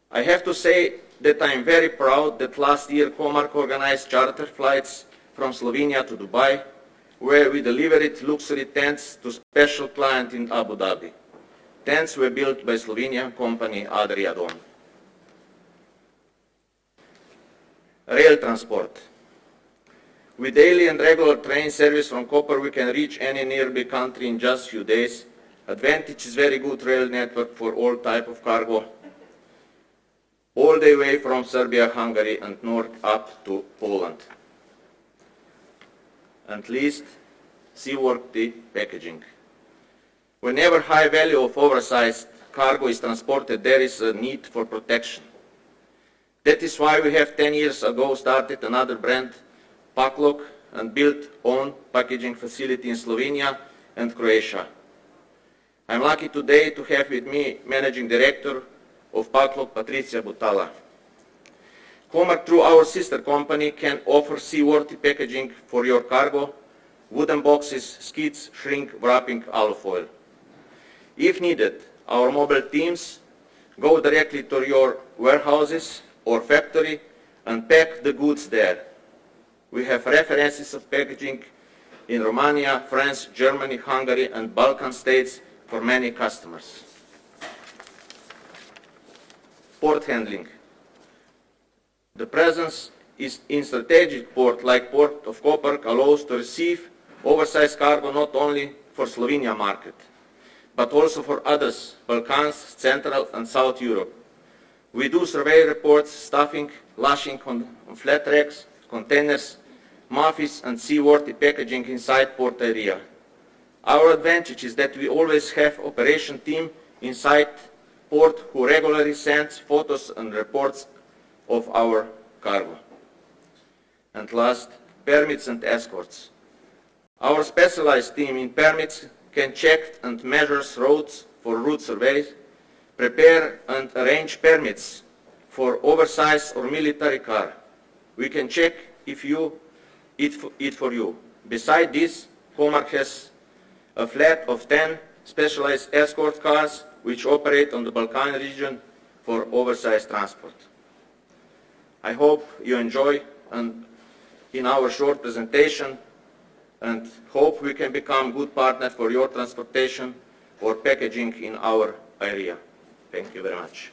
I have to say that I am very proud that last year Comarch organized charter flights from Slovenia to Dubai, where we delivered luxury tents to special client in Abu Dhabi. Tents were built by Slovenian company Adriadon. Rail transport. With daily and regular train service from Koper, we can reach any nearby country in just a few days. Advantage is very good rail network for all type of cargo, all the way from Serbia, Hungary and north up to Poland. And least, seaworthy packaging. Whenever high value of oversized cargo is transported, there is a need for protection. That is why we have 10 years ago started another brand, Paklok, and built own packaging facility in Slovenia and Croatia. I am lucky today to have with me Managing Director of Paklok, Patricia Butala. Comarch, through our sister company, can offer seaworthy packaging for your cargo, wooden boxes, skids, shrink, wrapping, alufoil. If needed, our mobile teams go directly to your warehouses or factory and pack the goods there. We have references of packaging in Romania, France, Germany, Hungary and Balkan states for many customers. Port handling. The presence is in strategic port like Port of Koper allows to receive oversized cargo not only for Slovenia market, but also for others, Balkans, Central and South Europe. We do survey reports, staffing, lashing on flat racks, containers, muffins and seaworthy packaging inside port area. Our advantage is that we always have operation team inside port who regularly sends photos and reports of our cargo. And last, permits and escorts. Our specialized team in permits can check and measure roads for route surveys, prepare and arrange permits for oversized or military car. We can check it for you. Besides this, Comarch has a fleet of 10 specialized escort cars which operate on the Balkan region for oversized transport. I hope you enjoy in our short presentation and hope we can become good partner for your transportation or packaging in our area. Thank you very much.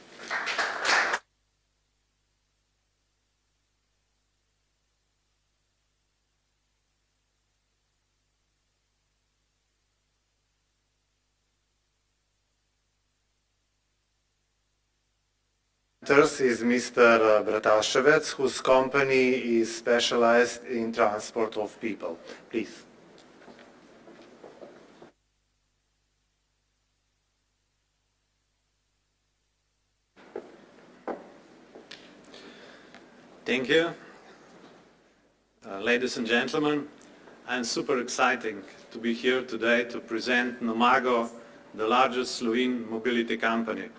Is Mr. Brataševec, whose company is specialized in transport of people. Please. Thank you. Ladies and gentlemen, I'm super excited to be here today to present Nomago, the largest Slovene mobility company.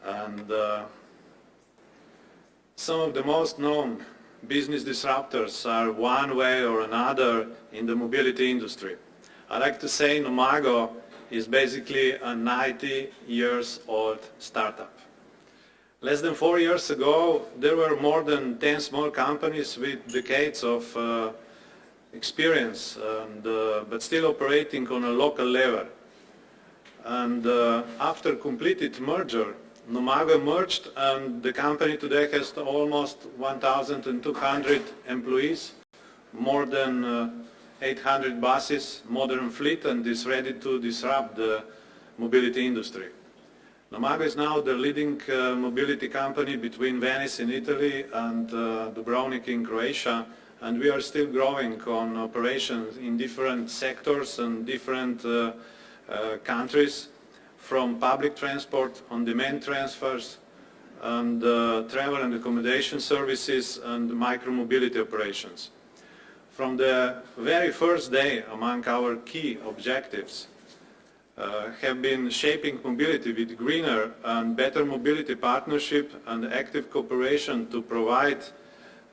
And some of the most known business disruptors are one way or another in the mobility industry. I like to say Nomago is basically a 90-year-old startup. Less than 4 years ago, there were more than 10 small companies with decades of experience, and, but still operating on a local level. And after completed merger, Nomago merged, and the company today has almost 1,200 employees, more than 800 buses, modern fleet, and is ready to disrupt the mobility industry. Nomago is now the leading mobility company between Venice in Italy and Dubrovnik in Croatia, and we are still growing on operations in different sectors and different countries, from public transport, on-demand transfers, and travel and accommodation services and micro-mobility operations. From the very first day, among our key objectives have been shaping mobility with greener and better mobility partnership and active cooperation to provide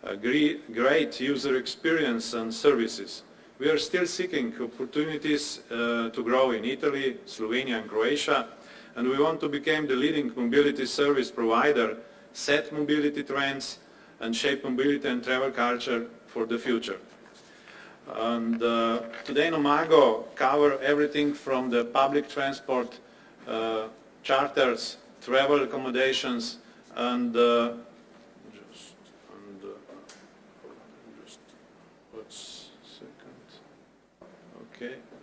a great user experience and services. We are still seeking opportunities to grow in Italy, Slovenia and Croatia, and we want to become the leading mobility service provider, set mobility trends and shape mobility and travel culture for the future. And today Nomago cover everything from the public transport, charters, travel accommodations, and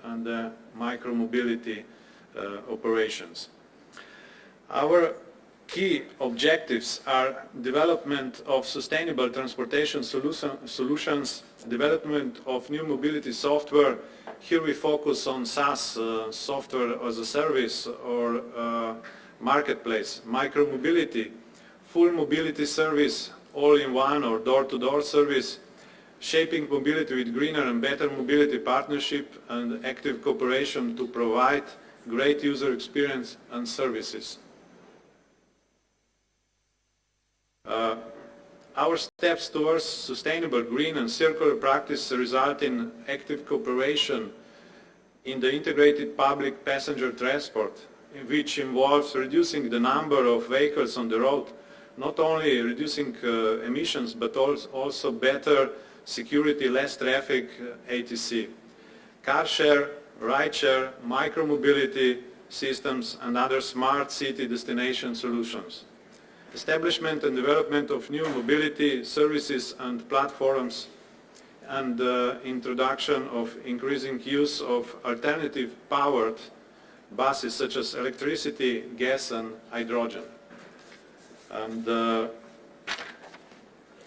and micro-mobility operations. Our key objectives are development of sustainable transportation solutions, development of new mobility software. Here we focus on SaaS, software as a service, or marketplace, micro-mobility, full mobility service, all-in-one or door-to-door service, shaping mobility with greener and better mobility partnership and active cooperation to provide great user experience and services. Our steps towards sustainable, green and circular practice result in active cooperation in the integrated public passenger transport, which involves reducing the number of vehicles on the road, not only reducing emissions but also better security, less traffic, ATC. Car share, ride share, micro-mobility systems and other smart city destination solutions. Establishment and development of new mobility services and platforms, and introduction of increasing use of alternative powered buses such as electricity, gas and hydrogen. And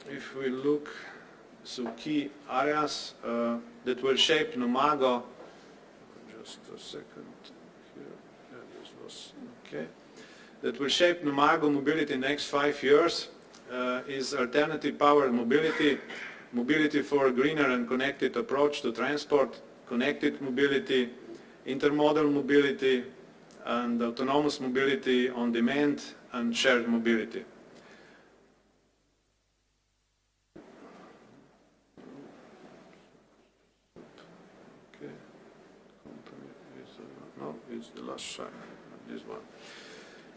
if we look to key areas that will shape Nomago, just a second here, yeah, this was okay. That will shape Nomago mobility in the next 5 years is alternative powered mobility, mobility for a greener and connected approach to transport, connected mobility, intermodal mobility, and autonomous mobility on demand and shared mobility. Okay. No, it's the last slide, this one.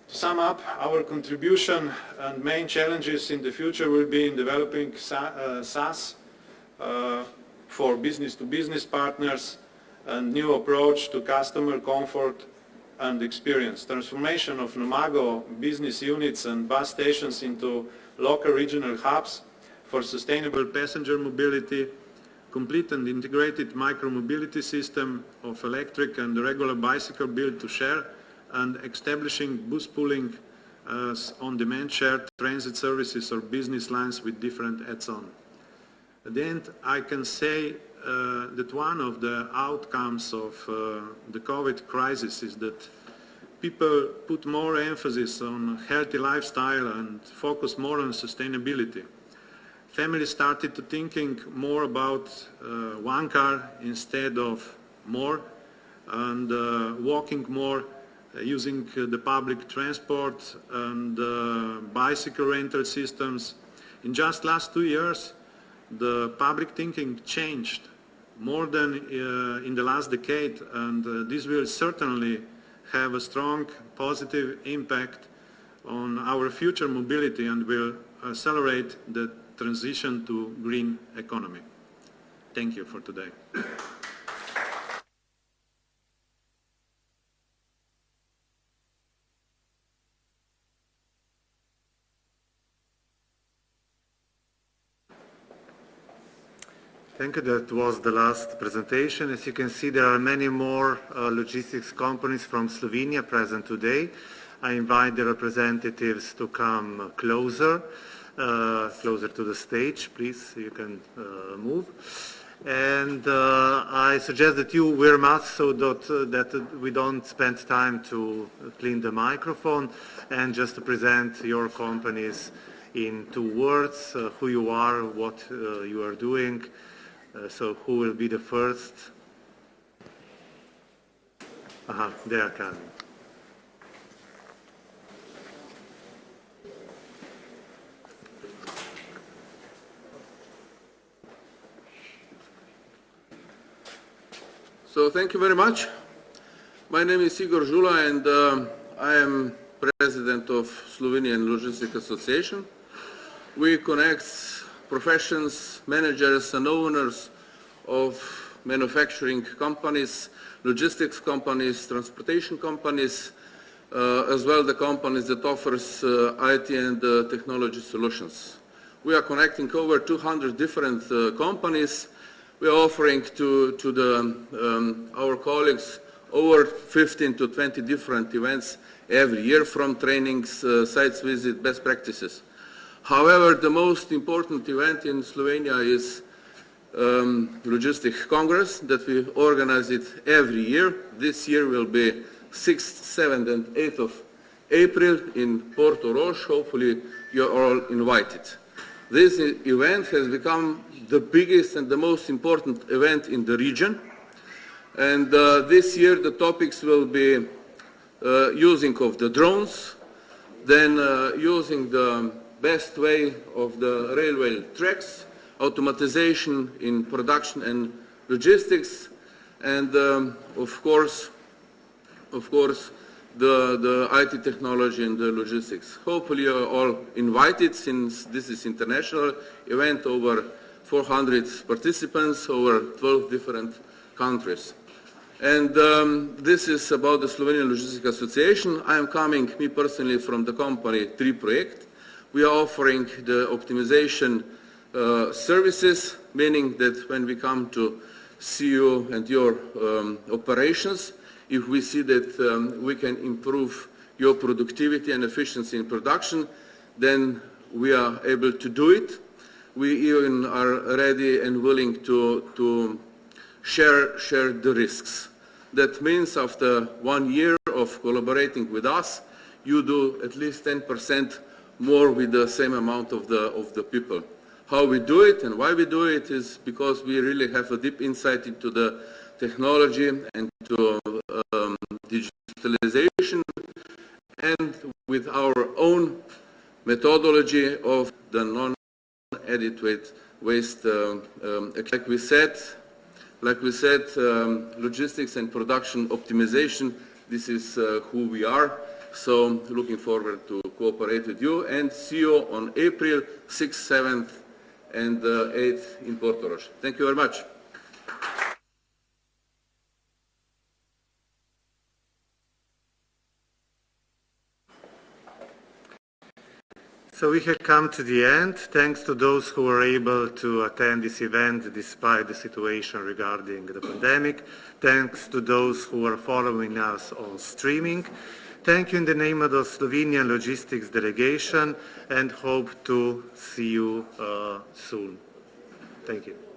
To sum up, our contribution and main challenges in the future will be in developing SaaS for business-to-business partners and new approach to customer comfort and experience. Transformation of Nomago business units and bus stations into local regional hubs for sustainable passenger mobility, complete and integrated micro-mobility system of electric and regular bicycle built to share, and establishing bus pooling on-demand shared transit services or business lines with different add-on. At the end, I can say that one of the outcomes of the COVID crisis is that people put more emphasis on healthy lifestyle and focus more on sustainability. Families started to thinking more about one car instead of more, and walking more, using the public transport and bicycle rental systems. In just last 2 years, the public thinking changed more than in the last decade, and this will certainly have a strong positive impact on our future mobility and will accelerate the transition to green economy. Thank you for today. Thank you. That was the last presentation. As you can see, there are many more logistics companies from Slovenia present today. I invite the representatives to come closer to the stage, please. You can move. And I suggest that you wear masks so that we don't spend time to clean the microphone, and just to present your companies in 2 words, who you are, what you are doing. So who will be the first? They are coming. So thank you very much. My name is Igor Žula, and I am president of Slovenian Logistics Association. We connect professions, managers and owners of manufacturing companies, logistics companies, transportation companies, as well the companies that offers IT and technology solutions. We are connecting over 200 different companies. We are offering to our colleagues over 15 to 20 different events every year, from trainings, sites visit, best practices. However, the most important event in Slovenia is Logistics Congress that we organize it every year. This year will be 6th, 7th and 8th of April in Porto Roche. Hopefully you are all invited. This event has become the biggest and the most important event in the region. And this year the topics will be using of the drones, then using the best way of the railway tracks, automatization in production and logistics, and of course the IT technology and the logistics. Hopefully you are all invited, since this is international event, over 400 participants, over 12 different countries. And this is about the Slovenian Logistics Association. I am coming, me personally, from the company 3 Project. We are offering the optimization services, meaning that when we come to see you and your operations, if we see that we can improve your productivity and efficiency in production, then we are able to do it. We even are ready and willing to share the risks. That means after 1 year of collaborating with us, you do at least 10% more with the same amount of the people. How we do it and why we do it is because we really have a deep insight into the technology and to digitalization, and with our own methodology of the non-adequate waste. Like we said, logistics and production optimization, this is who we are. So looking forward to cooperate with you, and see you on April 6th, 7th and 8th in Porto Roche. Thank you very much. So we have come to the end. Thanks to those who were able to attend this event despite the situation regarding the pandemic. Thanks to those who are following us on streaming. Thank you in the name of the Slovenian Logistics Delegation, and hope to see you soon. Thank you.